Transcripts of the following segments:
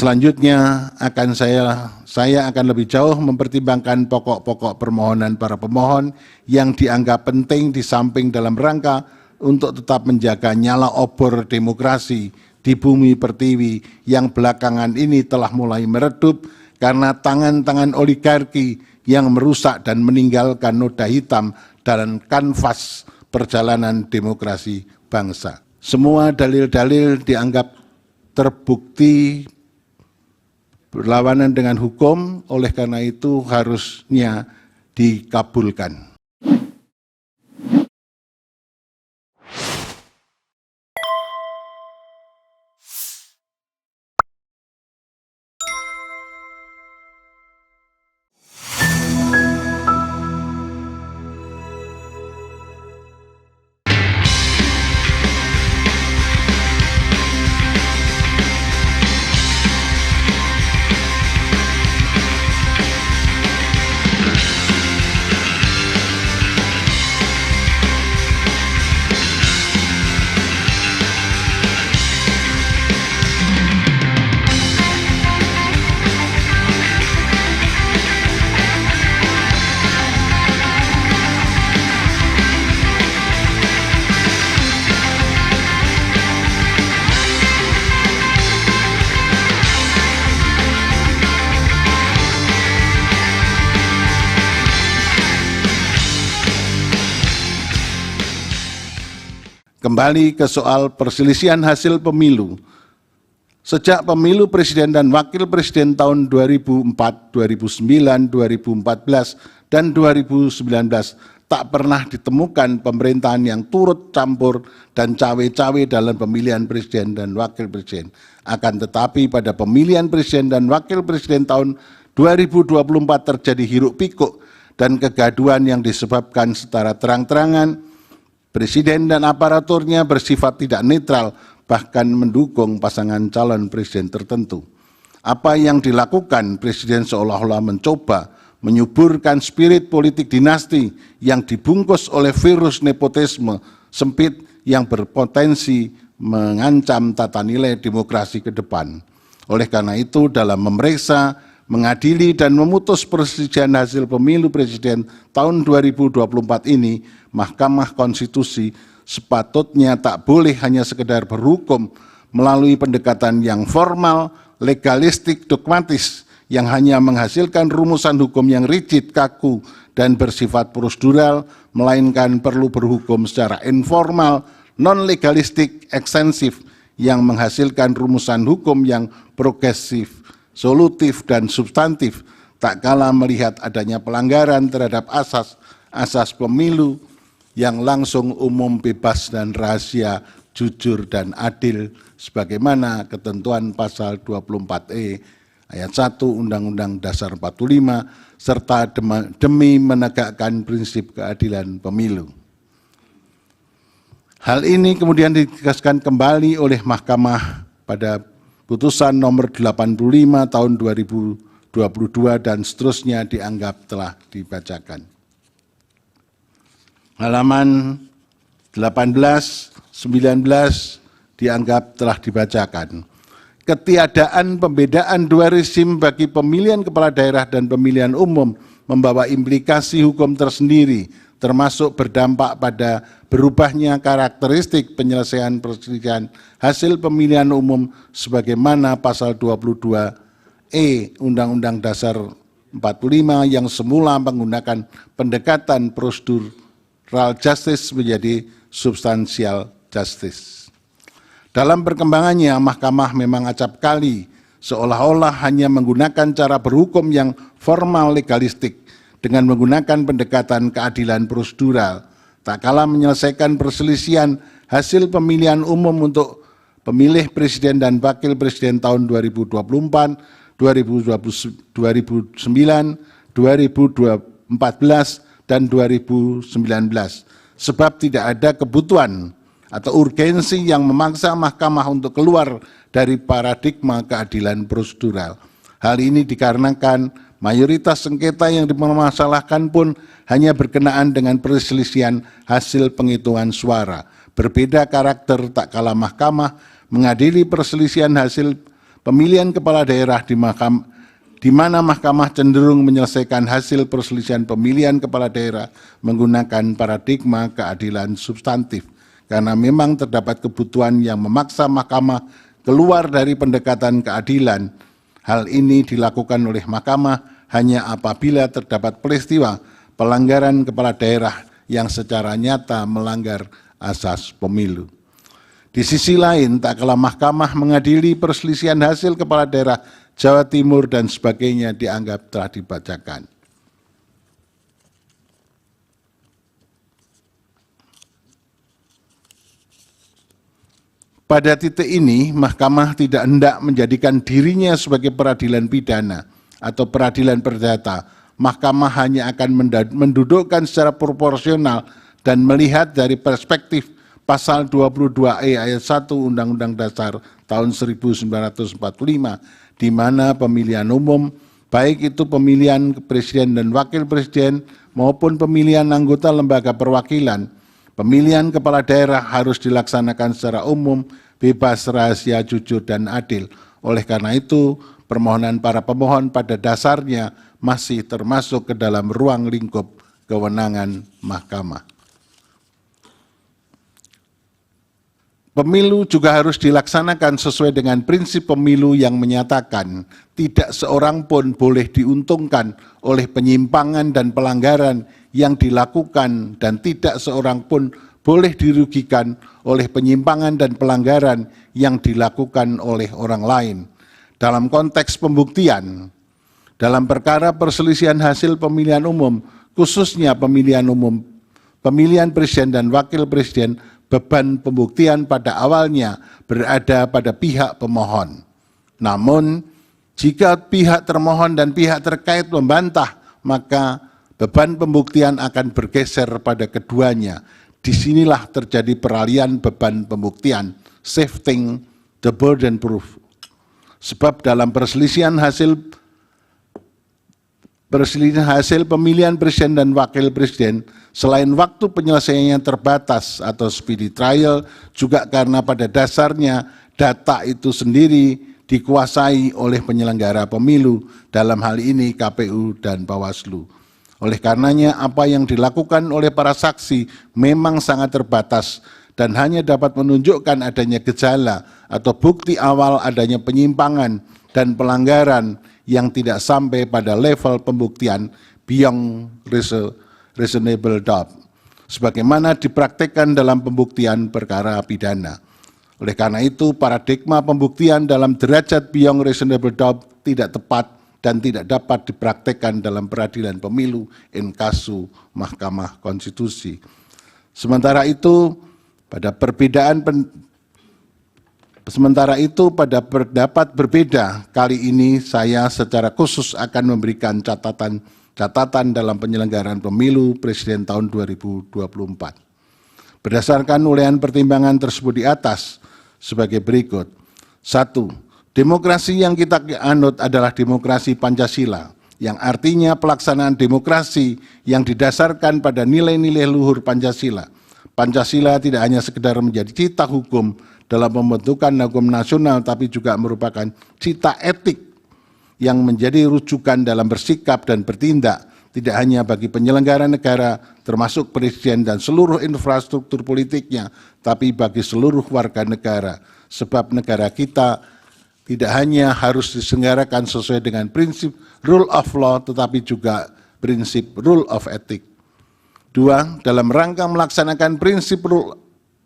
Selanjutnya saya akan lebih jauh mempertimbangkan pokok-pokok permohonan para pemohon yang dianggap penting di samping dalam rangka untuk tetap menjaga nyala obor demokrasi di bumi pertiwi yang belakangan ini telah mulai meredup karena tangan-tangan oligarki yang merusak dan meninggalkan noda hitam dalam kanvas perjalanan demokrasi bangsa. Semua dalil-dalil dianggap terbukti berlawanan dengan hukum, oleh karena itu harusnya dikabulkan. Kembali ke soal perselisihan hasil pemilu. Sejak pemilu presiden dan wakil presiden tahun 2004, 2009, 2014, dan 2019 tak pernah ditemukan pemerintahan yang turut campur dan cawe-cawe dalam pemilihan presiden dan wakil presiden. Akan tetapi pada pemilihan presiden dan wakil presiden tahun 2024 terjadi hiruk-pikuk dan kegaduhan yang disebabkan secara terang-terangan. Presiden dan aparaturnya bersifat tidak netral, bahkan mendukung pasangan calon presiden tertentu. Apa yang dilakukan presiden seolah-olah mencoba menyuburkan spirit politik dinasti yang dibungkus oleh virus nepotisme sempit yang berpotensi mengancam tata nilai demokrasi ke depan. Oleh karena itu, dalam memeriksa, mengadili dan memutus perselisihan hasil pemilu presiden tahun 2024 ini, Mahkamah Konstitusi sepatutnya tak boleh hanya sekedar berhukum melalui pendekatan yang formal, legalistik, dogmatis, yang hanya menghasilkan rumusan hukum yang rigid, kaku, dan bersifat prosedural, melainkan perlu berhukum secara informal, non-legalistik, ekstensif, yang menghasilkan rumusan hukum yang progresif, solutif, dan substantif, tak kalah melihat adanya pelanggaran terhadap asas pemilu yang langsung, umum, bebas, dan rahasia, jujur, dan adil, sebagaimana ketentuan pasal 24E ayat 1 Undang-Undang Dasar 45, serta demi menegakkan prinsip keadilan pemilu. Hal ini kemudian ditegaskan kembali oleh Mahkamah pada putusan nomor 85 tahun 2022 dan seterusnya dianggap telah dibacakan. Halaman 18, 19 dianggap telah dibacakan. Ketiadaan pembedaan dua rezim bagi pemilihan kepala daerah dan pemilihan umum membawa implikasi hukum tersendiri, termasuk berdampak pada berubahnya karakteristik penyelesaian perselisihan hasil pemilihan umum sebagaimana pasal 22E Undang-Undang Dasar 45 yang semula menggunakan pendekatan prosedural justice menjadi substansial justice. Dalam perkembangannya, Mahkamah memang acap kali seolah-olah hanya menggunakan cara berhukum yang formal legalistik dengan menggunakan pendekatan keadilan prosedural, tak kalah menyelesaikan perselisihan hasil pemilihan umum untuk pemilih presiden dan wakil presiden tahun 2024, 2009, 2014, dan 2019. Sebab tidak ada kebutuhan atau urgensi yang memaksa mahkamah untuk keluar dari paradigma keadilan prosedural. Hal ini dikarenakan mayoritas sengketa yang dipermasalahkan pun hanya berkenaan dengan perselisihan hasil penghitungan suara. Berbeda karakter tak kalah mahkamah mengadili perselisihan hasil pemilihan kepala daerah di mana Mahkamah cenderung menyelesaikan hasil perselisihan pemilihan kepala daerah menggunakan paradigma keadilan substantif, karena memang terdapat kebutuhan yang memaksa Mahkamah keluar dari pendekatan keadilan. Hal ini dilakukan oleh Mahkamah hanya apabila terdapat peristiwa pelanggaran kepala daerah yang secara nyata melanggar asas pemilu. Di sisi lain, tak kalah Mahkamah mengadili perselisihan hasil kepala daerah Jawa Timur dan sebagainya dianggap telah dibacakan. Pada titik ini, Mahkamah tidak hendak menjadikan dirinya sebagai peradilan pidana atau peradilan perdata. Mahkamah hanya akan mendudukkan secara proporsional dan melihat dari perspektif Pasal 22E ayat 1 Undang-Undang Dasar tahun 1945, di mana pemilihan umum, baik itu pemilihan presiden dan wakil presiden maupun pemilihan anggota lembaga perwakilan, pemilihan kepala daerah harus dilaksanakan secara umum, bebas, rahasia, jujur, dan adil. Oleh karena itu, permohonan para pemohon pada dasarnya masih termasuk ke dalam ruang lingkup kewenangan Mahkamah. Pemilu juga harus dilaksanakan sesuai dengan prinsip pemilu yang menyatakan tidak seorang pun boleh diuntungkan oleh penyimpangan dan pelanggaran yang dilakukan dan tidak seorang pun boleh dirugikan oleh penyimpangan dan pelanggaran yang dilakukan oleh orang lain. Dalam konteks pembuktian, dalam perkara perselisihan hasil pemilihan umum, khususnya pemilihan umum, pemilihan presiden dan wakil presiden, beban pembuktian pada awalnya berada pada pihak pemohon. Namun, jika pihak termohon dan pihak terkait membantah, maka beban pembuktian akan bergeser pada keduanya. Disinilah terjadi peralihan beban pembuktian, shifting the burden proof. Sebab dalam perselisihan hasil pemilihan presiden dan wakil presiden, selain waktu penyelesaiannya terbatas atau speedy trial, juga karena pada dasarnya data itu sendiri dikuasai oleh penyelenggara pemilu, dalam hal ini KPU dan Bawaslu. Oleh karenanya, apa yang dilakukan oleh para saksi memang sangat terbatas dan hanya dapat menunjukkan adanya gejala atau bukti awal adanya penyimpangan dan pelanggaran yang tidak sampai pada level pembuktian beyond reasonable doubt, sebagaimana dipraktikkan dalam pembuktian perkara pidana. Oleh karena itu, paradigma pembuktian dalam derajat beyond reasonable doubt tidak tepat dan tidak dapat dipraktikkan dalam peradilan pemilu in casu Mahkamah Konstitusi. Sementara itu, pada pendapat berbeda, kali ini saya secara khusus akan memberikan catatan dalam penyelenggaraan pemilu presiden tahun 2024. Berdasarkan urean pertimbangan tersebut di atas sebagai berikut. 1. Demokrasi yang kita anut adalah demokrasi Pancasila, yang artinya pelaksanaan demokrasi yang didasarkan pada nilai-nilai luhur Pancasila. Pancasila tidak hanya sekedar menjadi cita hukum dalam pembentukan hukum nasional, tapi juga merupakan cita etik yang menjadi rujukan dalam bersikap dan bertindak, tidak hanya bagi penyelenggara negara, termasuk presiden dan seluruh infrastruktur politiknya, tapi bagi seluruh warga negara. Sebab negara kita tidak hanya harus diselenggarakan sesuai dengan prinsip rule of law, tetapi juga prinsip rule of ethic. 2. Dalam rangka melaksanakan prinsip rule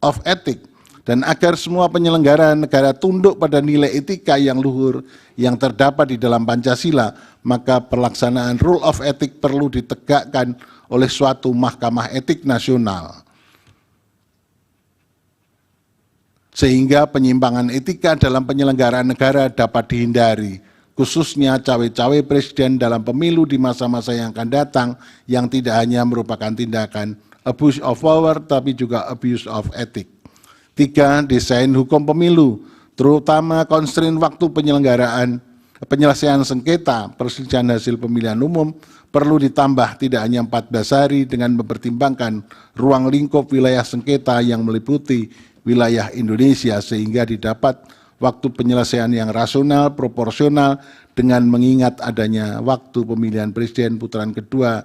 of ethic, dan agar semua penyelenggara negara tunduk pada nilai etika yang luhur yang terdapat di dalam Pancasila, maka pelaksanaan rule of ethic perlu ditegakkan oleh suatu mahkamah etik nasional. Sehingga penyimpangan etika dalam penyelenggaraan negara dapat dihindari, khususnya cawe-cawe presiden dalam pemilu di masa-masa yang akan datang, yang tidak hanya merupakan tindakan abuse of power, tapi juga abuse of ethic. 3. Desain hukum pemilu, terutama konstrain waktu penyelesaian sengketa perselisihan hasil pemilihan umum, perlu ditambah tidak hanya 14 hari dengan mempertimbangkan ruang lingkup wilayah sengketa yang meliputi wilayah Indonesia, sehingga didapat waktu penyelesaian yang rasional, proporsional, dengan mengingat adanya waktu pemilihan presiden putaran kedua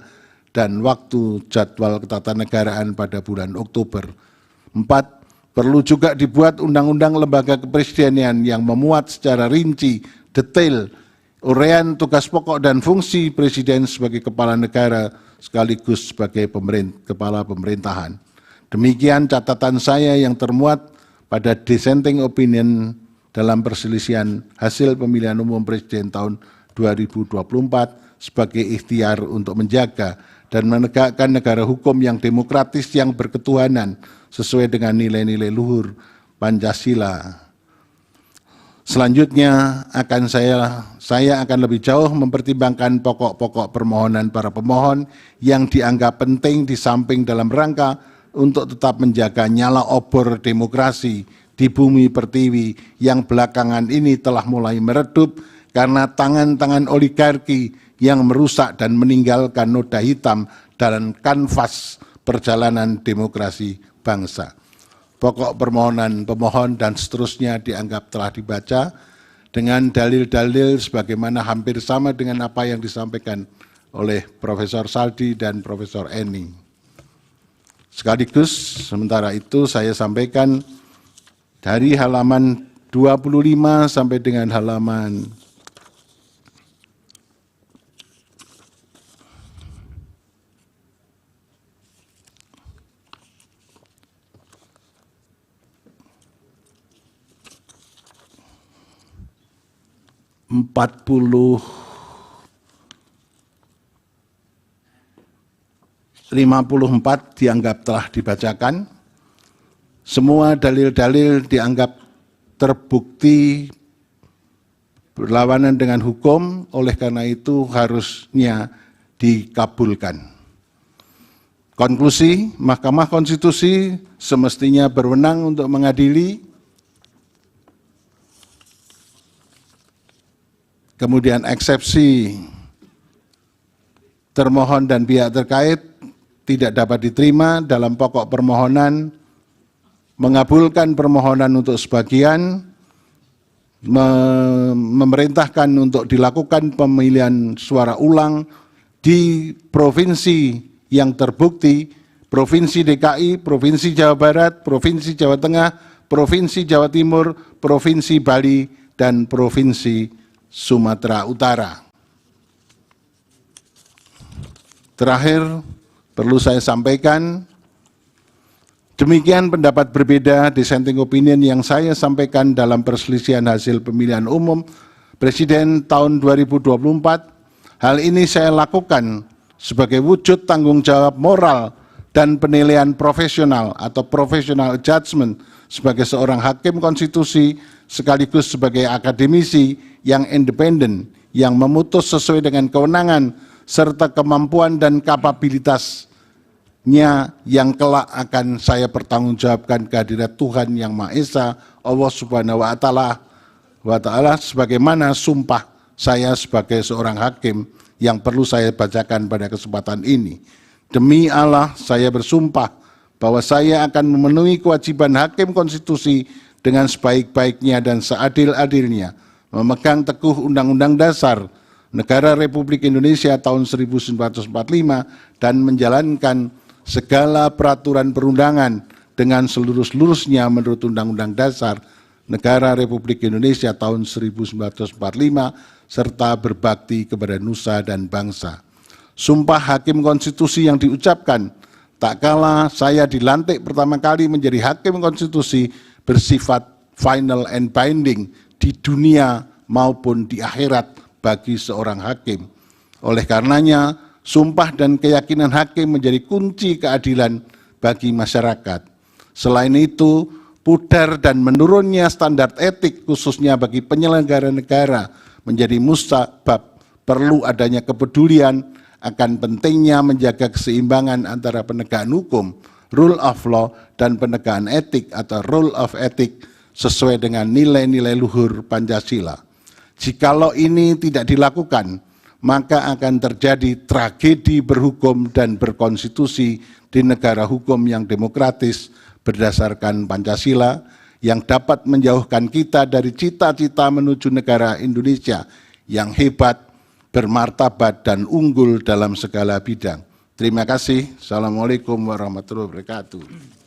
dan waktu jadwal ketatanegaraan pada bulan Oktober. 4. Perlu juga dibuat undang-undang lembaga kepresidenan yang memuat secara rinci, detail, uraian tugas pokok dan fungsi presiden sebagai kepala negara sekaligus sebagai kepala pemerintahan. Demikian catatan saya yang termuat pada dissenting opinion dalam perselisihan hasil pemilihan umum presiden tahun 2024 sebagai ikhtiar untuk menjaga dan menegakkan negara hukum yang demokratis yang berketuhanan sesuai dengan nilai-nilai luhur Pancasila. Selanjutnya saya akan lebih jauh mempertimbangkan pokok-pokok permohonan para pemohon yang dianggap penting di samping dalam rangka untuk tetap menjaga nyala obor demokrasi di bumi pertiwi yang belakangan ini telah mulai meredup karena tangan-tangan oligarki yang merusak dan meninggalkan noda hitam dalam kanvas perjalanan demokrasi bangsa. Pokok permohonan pemohon dan seterusnya dianggap telah dibaca dengan dalil-dalil sebagaimana hampir sama dengan apa yang disampaikan oleh Profesor Saldi dan Profesor Eni. Sekaligus sementara itu saya sampaikan dari halaman 25 sampai dengan halaman 54 dianggap telah dibacakan. Semua dalil-dalil dianggap terbukti berlawanan dengan hukum, oleh karena itu harusnya dikabulkan. Konklusi, Mahkamah Konstitusi semestinya berwenang untuk mengadili. Kemudian eksepsi termohon dan pihak terkait tidak dapat diterima dalam pokok permohonan, mengabulkan permohonan untuk sebagian, memerintahkan untuk dilakukan pemilihan suara ulang di provinsi yang terbukti, Provinsi DKI, Provinsi Jawa Barat, Provinsi Jawa Tengah, Provinsi Jawa Timur, Provinsi Bali, dan Provinsi Sumatera Utara. Terakhir, perlu saya sampaikan, demikian pendapat berbeda dissenting opinion yang saya sampaikan dalam perselisihan hasil pemilihan umum Presiden tahun 2024. Hal ini saya lakukan sebagai wujud tanggung jawab moral dan penilaian profesional atau professional judgment sebagai seorang hakim konstitusi sekaligus sebagai akademisi yang independen, yang memutus sesuai dengan kewenangan serta kemampuan dan kapabilitasnya yang kelak akan saya pertanggungjawabkan kehadirat Tuhan Yang Maha Esa, Allah Subhanahu wa Ta'ala, sebagaimana sumpah saya sebagai seorang hakim yang perlu saya bacakan pada kesempatan ini. Demi Allah, saya bersumpah bahwa saya akan memenuhi kewajiban hakim konstitusi dengan sebaik-baiknya dan seadil-adilnya, memegang teguh Undang-Undang Dasar Negara Republik Indonesia tahun 1945 dan menjalankan segala peraturan perundangan dengan seluruh-seluruhnya menurut Undang-Undang Dasar Negara Republik Indonesia tahun 1945 serta berbakti kepada nusa dan bangsa. Sumpah hakim konstitusi yang diucapkan tak kala saya dilantik pertama kali menjadi hakim konstitusi bersifat final and binding di dunia maupun di akhirat bagi seorang hakim. Oleh karenanya, sumpah dan keyakinan hakim menjadi kunci keadilan bagi masyarakat. Selain itu, pudar dan menurunnya standar etik khususnya bagi penyelenggara negara menjadi musabab perlu adanya kepedulian akan pentingnya menjaga keseimbangan antara penegakan hukum, rule of law, dan penegakan etik atau rule of ethic sesuai dengan nilai-nilai luhur Pancasila. Jikalau ini tidak dilakukan, maka akan terjadi tragedi berhukum dan berkonstitusi di negara hukum yang demokratis berdasarkan Pancasila yang dapat menjauhkan kita dari cita-cita menuju negara Indonesia yang hebat, bermartabat, dan unggul dalam segala bidang. Terima kasih. Assalamualaikum warahmatullahi wabarakatuh.